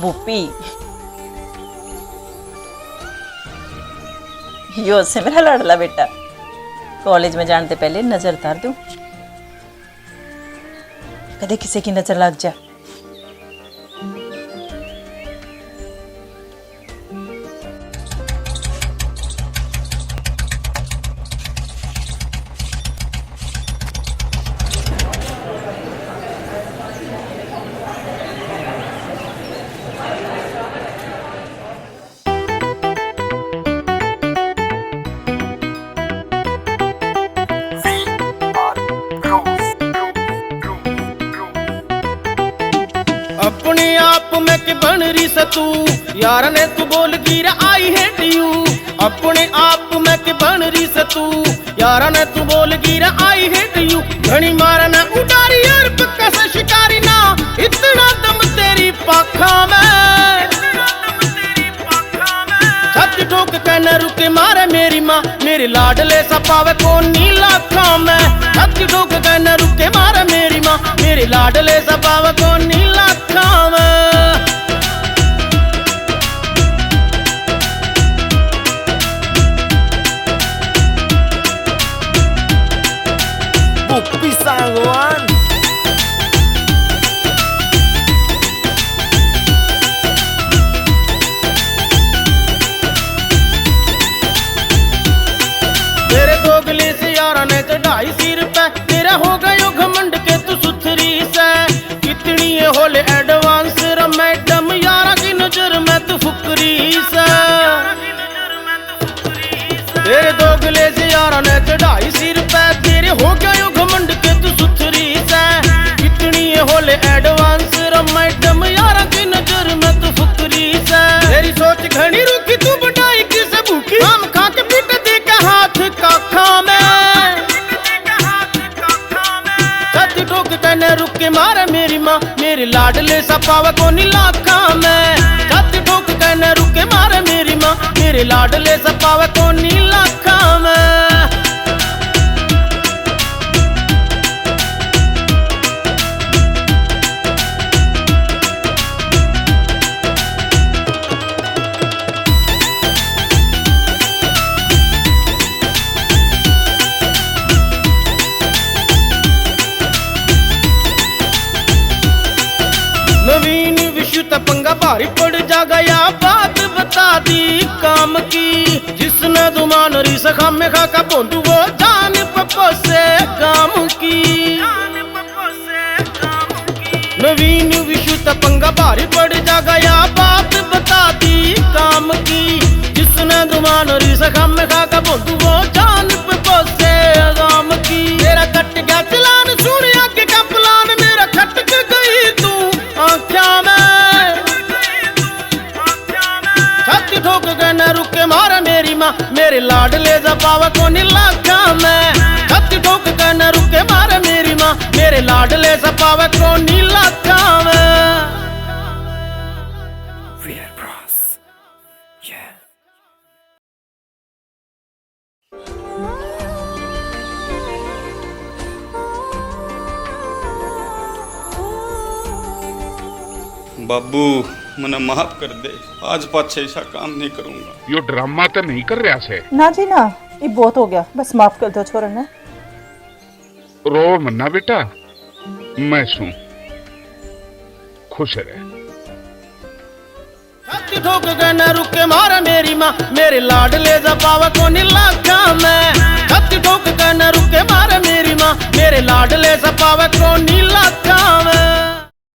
बुप्पी, यो से मेरा लाडला बेटा। कॉलेज में जाने पहले नजर उतार दूं, कदे किसी की नजर लग जा। अपने आप में के बन रही सतू यार ने तू बोल गिर आई हेट यू। अपने आप में के बन रही सतू यार ने तू बोल गिर आई हेट यू। घनी मारना उडारी यार पक्का सा शिकारी ना, इतना दम तेरी पाखा में। छत ठोक के न रुके मारे मेरी माँ, मेरे लाडले सा पावे कौन नीला खा में। छत ठोक के न रुके मारे मेरी माँ, मेरे लाडले सा पावे कौन नीला खा में। Bupi Sangoan. तेरे दोगले से यारा ने चढ़ाई सिर पे, तेरा हो गयो घमंड के तू सुथरी से। कितनी ये होले एडवांस रे मैडम, यारा की नजर में तू फुकरी से। तेरे दोगले से यारा ने चढ़ाई सिर पे, तेरे हो गयो घमंड के तू सुथरी से। कितनी ये होले एडवांस रे मैडम, यारा की नजर में तू फुकरी से। तेरी सोच घनी रुकी तू बढ़ाई किसे भूखी, हम खा के पीट दे के हाथ काखा में। छत ठोक के न रुक के मारे मेरी माँ, मेरे लाडले सा पावे कौन इलाका में। छत ठोक के न रुक के मारे मेरी माँ, मेरे लाडले सा पावे कौन इलाका में। नवीन विश्व पंगा भारी पड़ जागा, या बात बता दी काम की। जिसने दुमान री सखा में खा का बोंदू वो जान पप्पो से काम की। नवीन विश्व पंगा भारी पड़ जागा, या बात बता दी काम की। जिसने दुमान री सखा में खा का बोंदू वो जान पप्पो से काम की। तेरा कट गया चलान सुन आगे का प्लान, मेरा खटक गई तू आँख्या में। छत ठोक के न रुके मारा मेरी माँ, मेरे लाडले जपावा कौन इलाका में। छत ठोक के न रुके मारा मेरी माँ, मेरे लाडले जपावा कौन इलाका में। Real Bros. Yeah. बाबू मना माफ कर दे, आज पाछे ऐसा काम नहीं करूंगा। यो ड्रामा तो नहीं कर रहा से ना जी ना, ये बहुत हो गया, बस माफ कर दो छोरा ने। रो मन्ना बेटा, मैं सू खुश रहे। छत ठोक के न रुके मारा मेरी माँ, मेरे लाडले जपावा कौन इलाका में। छत ठोक के न रुके मारा मेरी माँ, मेरे लाडले जपावा